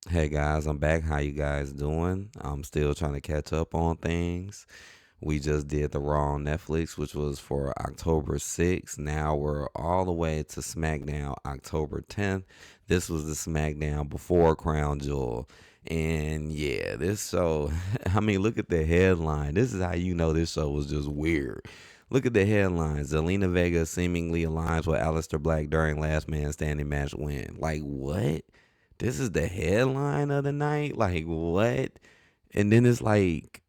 Hey guys, I'm back. How you guys doing? I'm still trying to catch up on things. We just did the Raw on Netflix, which was for October 6th. Now we're all the way to SmackDown October 10th. This was the SmackDown before Crown Jewel. And yeah, this show, I mean, look at the headline. This is how you know this show was just weird. Look at the headline. Zelina Vega seemingly aligns with Aleister Black during Last Man Standing match win. Like, what? This is the headline of the night. Like what? And then it's like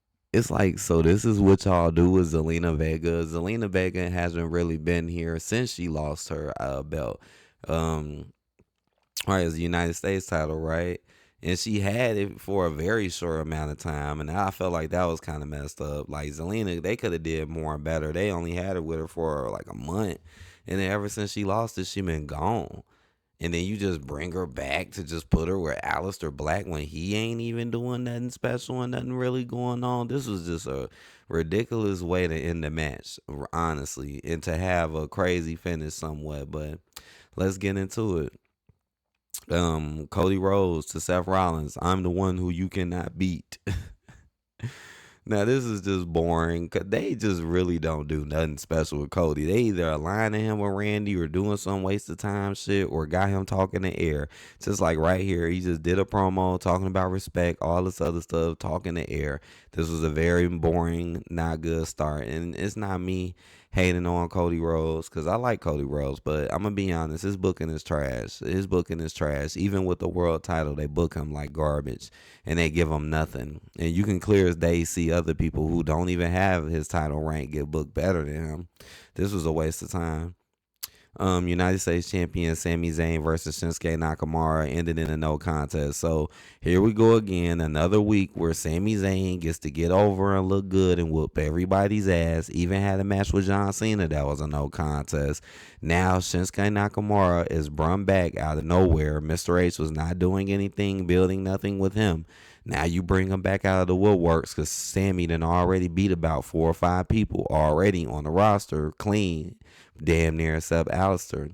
so this is what y'all do with Zelina Vega. Zelina Vega hasn't really been here since she lost her belt. Um right, as the United States title, right? And she had it for a very short amount of time, and I felt like that was kind of messed up. Like Zelina, they could have did more and better. They only had it with her for like a month, and then ever since she lost it, she been gone. And then you just bring her back to just put her with Aleister Black when he ain't even doing nothing special and nothing really going on. This was just a ridiculous way to end the match, honestly, and to have a crazy finish somewhat. But let's get into it. Cody Rhodes to Seth Rollins. I'm the one who you cannot beat. Now this is just boring because they just really don't do nothing special with Cody. They either aligning him with Randy or doing some waste of time shit or got him talking in the air. Just like right here, he just did a promo talking about respect, all this other stuff, talking in the air. This was a very boring, not good start. And it's not me hating on Cody Rhodes because I like Cody Rhodes, but I'm gonna be honest, his booking is trash. His booking is trash. Even with the world title, they book him like garbage and they give him nothing. And you can clear as day see other people who don't even have his title rank get booked better than him. This was a waste of time. United States champion Sami Zayn versus Shinsuke Nakamura ended in a no contest. So here we go again, another week where Sami Zayn gets to get over and look good and whoop everybody's ass. Even had a match with John Cena that was a no contest. Now Shinsuke Nakamura is brung back out of nowhere. Mr. H was not doing anything, building nothing with him. Now you bring him back out of the woodworks because Sammy done already beat about 4 or 5 people already on the roster clean, damn near except Alistair.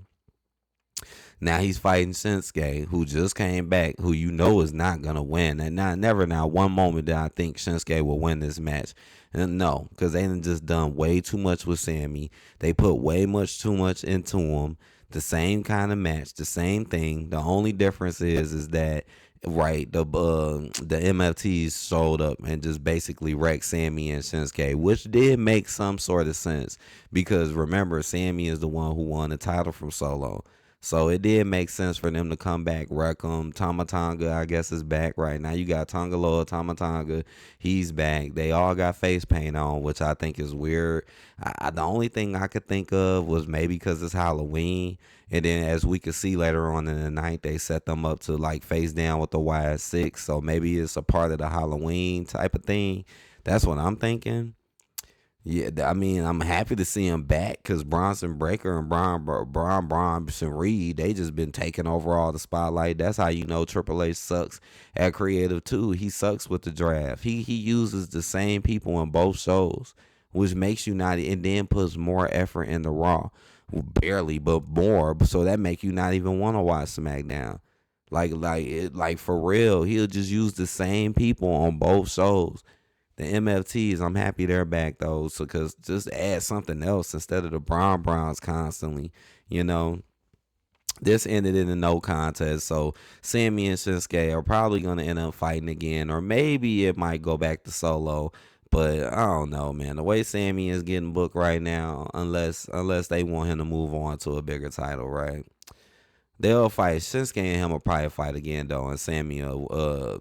Now he's fighting Shinsuke, who just came back, who you know is not gonna win. And not one moment did I think Shinsuke will win this match. And no, because they done just done way too much with Sammy. They put way much too much into him. The same kind of match, the same thing. The only difference is that right the MFTs showed up and just basically wrecked Sammy and Shinsuke, which did make some sort of sense because remember Sammy is the one who won the title from Solo. So it did make sense for them to come back, wreck him. Tamatanga, I guess, is back right now. You got Tongaloa, Tamatanga, he's back. They all got face paint on, which I think is weird. The only thing I could think of was maybe because it's Halloween. And then as we could see later on in the night, they set them up to like face down with the YS6. So maybe it's a part of the Halloween type of thing. That's what I'm thinking. Yeah, I mean, I'm happy to see him back because Bronson Breaker and Bronson Reed, they just been taking over all the spotlight. That's how you know Triple H sucks at creative too. He sucks with the draft. He uses the same people in both shows, which makes you not, and then puts more effort in the Raw, well, barely, but more. So that make you not even want to watch SmackDown. Like for real, he'll just use the same people on both shows. The MFTs, I'm happy they're back though, so because just add something else instead of the Browns constantly, you know. This ended in a no contest, so Sammy and Shinsuke are probably gonna end up fighting again, or maybe it might go back to Solo. But I don't know, man. The way Sammy is getting booked right now, unless they want him to move on to a bigger title, right? They'll fight. Shinsuke and him will probably fight again though, and Sammy will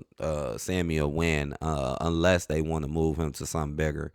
win unless they want to move him to something bigger.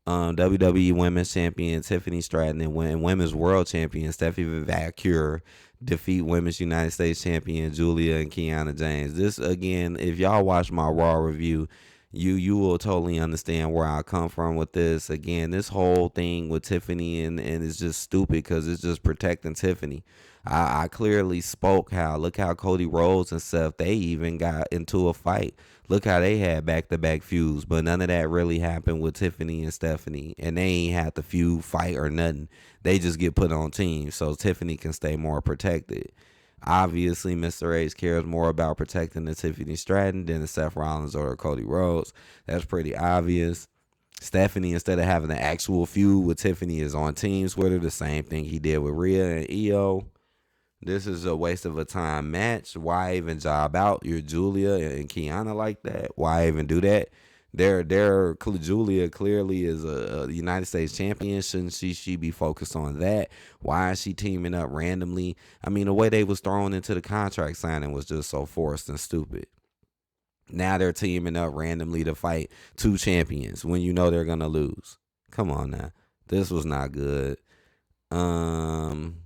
WWE Women's Champion Tiffany Stratton and Women's World Champion Stephanie Vacure defeat Women's United States Champion Julia and Kiana James. This again, if y'all watch my Raw review, you will totally understand where I come from with this. Again, this whole thing with Tiffany and it's just stupid because it's just protecting Tiffany. I clearly spoke how look how Cody Rhodes and Seth they even got into a fight. Look how they had back to back feuds, but none of that really happened with Tiffany and Stephanie, and they ain't had to feud, fight, or nothing. They just get put on teams so Tiffany can stay more protected. Obviously, Mr. H cares more about protecting the Tiffany Stratton than the Seth Rollins or Cody Rhodes. That's pretty obvious. Stephanie, instead of having an actual feud with Tiffany, is on teams with her. The same thing he did with Rhea and Io. This is a waste of a time match. Why even job out your Julia and Kiana like that? Why even do that? Their Julia clearly is a United States champion. Shouldn't she be focused on that? Why is she teaming up randomly? I mean, the way they was thrown into the contract signing was just so forced and stupid. Now they're teaming up randomly to fight two champions when you know they're gonna lose. Come on now, this was not good. Um,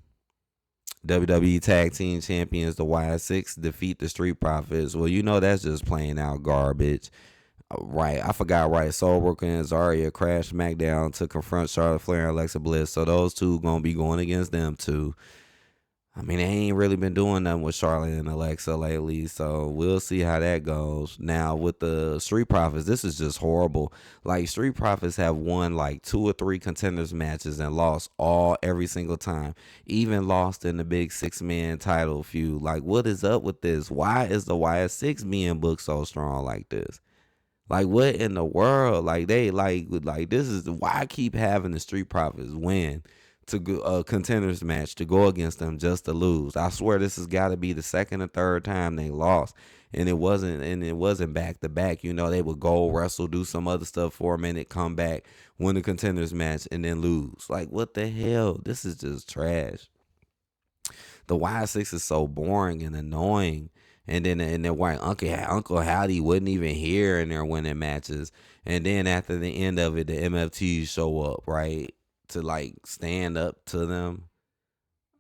WWE Tag Team Champions, the Y6, defeat the Street Profits. Well, you know that's just plain out garbage. Right, I forgot. Right, Soul Worker and Zarya crashed SmackDown to confront Charlotte Flair and Alexa Bliss. So those two gonna be going against them too. I mean, they ain't really been doing nothing with Charlotte and Alexa lately, so we'll see how that goes. Now, with the Street Profits, this is just horrible. Like, Street Profits have won like 2 or 3 contenders matches and lost every single time. Even lost in the big 6-man title feud. Like, what is up with this? Why is the YS6 being booked so strong like this? Like, what in the world? Like, they like this is why I keep having the Street Profits win to go, a contenders match to go against them just to lose. I swear this has got to be the second or third time they lost, and it wasn't back to back. You know, they would go wrestle, do some other stuff for a minute, come back, win the contenders match, and then lose. Like, what the hell? This is just trash. The Y6 is so boring and annoying. And then why Uncle Howdy wasn't even here in their winning matches. And then after the end of it, the MFTs show up, right? To like stand up to them.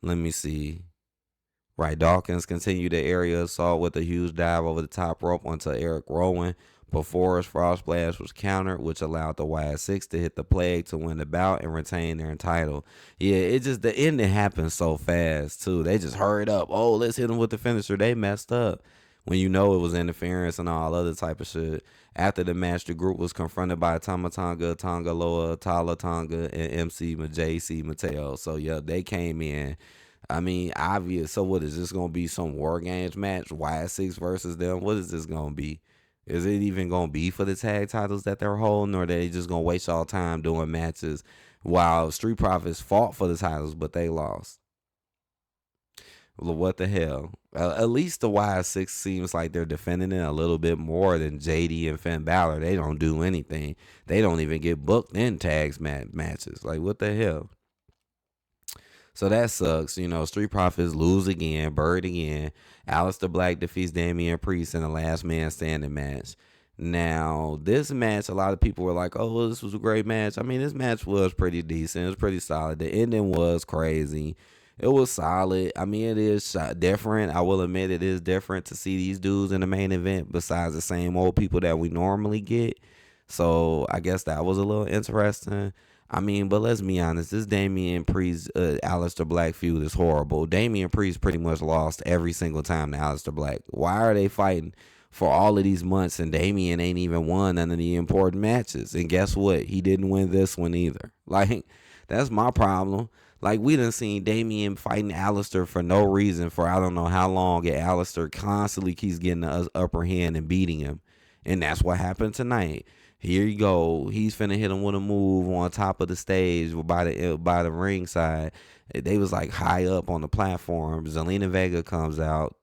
Let me see. Right, Dawkins continued the area assault with a huge dive over the top rope onto Eric Rowan. Before his Frost Splash was countered, which allowed the YS6 to hit the Plague to win the bout and retain their title. Yeah, it just, the ending happened so fast, too. They just hurried up. Oh, let's hit them with the finisher. They messed up. When you know it was interference and all other type of shit. After the match, the group was confronted by Tama Tonga, Tonga Loa, Tala Tonga, and MC JC Mateo. So, yeah, they came in. I mean, obvious. So what is this gonna be? Some War Games match? Y6 versus them? What is this gonna be? Is it even gonna be for the tag titles that they're holding, or are they just gonna waste all time doing matches while Street Profits fought for the titles but they lost? Well, what the hell? At least the Y6 seems like they're defending it a little bit more than JD and Finn Balor. They don't do anything. They don't even get booked in tags matches. Like, what the hell? So that sucks. You know, Street Profits lose again, buried again. Aleister Black defeats Damian Priest in a last man standing match. Now, this match, a lot of people were like, oh, this was a great match. I mean, this match was pretty decent. It was pretty solid. The ending was crazy. It was solid. I mean, it is different. I will admit it is different to see these dudes in the main event besides the same old people that we normally get. So I guess that was a little interesting. I mean, but let's be honest. This Damian Priest, Aleister Black feud is horrible. Damian Priest pretty much lost every single time to Aleister Black. Why are they fighting for all of these months and Damian ain't even won none of the important matches? And guess what? He didn't win this one either. Like, that's my problem. Like, we done seen Damian fighting Aleister for no reason for I don't know how long, and Aleister constantly keeps getting the upper hand and beating him. And that's what happened tonight. Here you go. He's finna hit him with a move on top of the stage by the ringside. They was like high up on the platform. Zelina Vega comes out,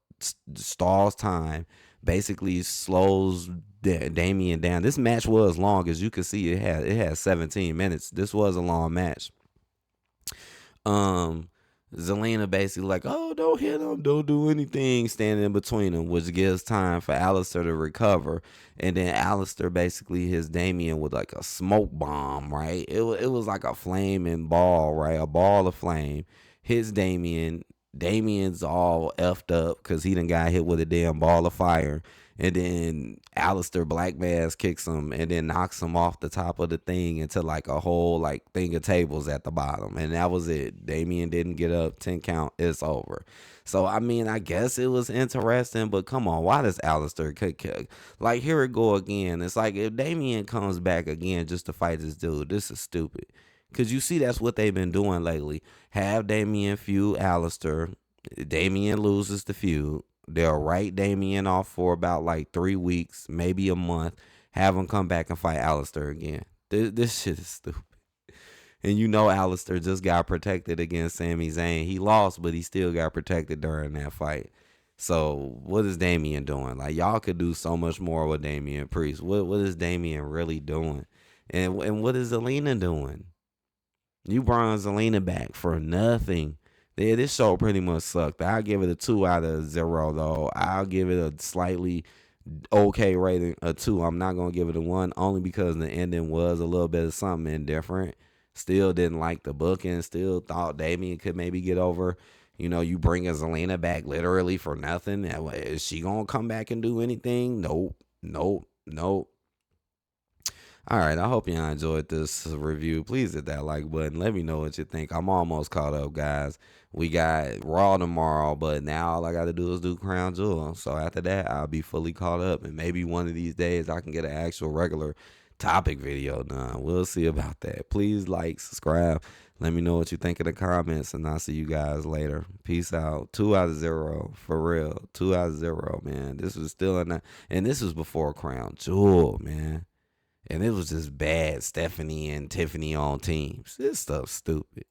stalls time, basically slows Damian down. This match was long, as you can see. It had 17 minutes. This was a long match. Zelina basically like, oh, don't hit him, don't do anything, standing in between them, which gives time for Aleister to recover. And then Aleister basically hits Damian with like a smoke bomb, right? It was like a flaming ball, right? A ball of flame hits Damian. Damian's all effed up because he done got hit with a damn ball of fire. And then Aleister Black Mass kicks him and then knocks him off the top of the thing into like a whole like thing of tables at the bottom. And that was it. Damian didn't get up. 10 count. It's over. So, I mean, I guess it was interesting, but come on. Why does Aleister kick? Like, here it go again. It's like if Damian comes back again just to fight this dude, this is stupid. Because you see that's what they've been doing lately. Have Damian feud Aleister. Damian loses the feud. They'll write Damian off for about like 3 weeks, maybe a month. Have him come back and fight Alistair again. This shit is stupid. And you know Alistair just got protected against Sami Zayn. He lost, but he still got protected during that fight. So what is Damian doing? Like y'all could do so much more with Damian Priest. What is Damian really doing? And what is Zelina doing? You brought Zelina back for nothing. Yeah, this show pretty much sucked. I'll give it a 2 out of 0 though. I'll give it a slightly okay rating, a 2. I'm not gonna give it a 1 only because the ending was a little bit of something indifferent. Still didn't like the booking. Still thought Damien could maybe get over. You bring a Zelina back literally for nothing. Is she gonna come back and do anything? Nope, nope, nope. All right, I hope y'all enjoyed this review. Please hit that like button. Let me know what you think. I'm almost caught up, guys. We got Raw tomorrow, but now all I got to do is do Crown Jewel. So after that, I'll be fully caught up, and maybe one of these days I can get an actual regular topic video done. We'll see about that. Please like, subscribe. Let me know what you think in the comments, and I'll see you guys later. Peace out. 2 out of 0, for real. 2 out of 0, man. This was still and this was before Crown Jewel, man. And it was just bad Stephanie and Tiffany on teams. This stuff's stupid.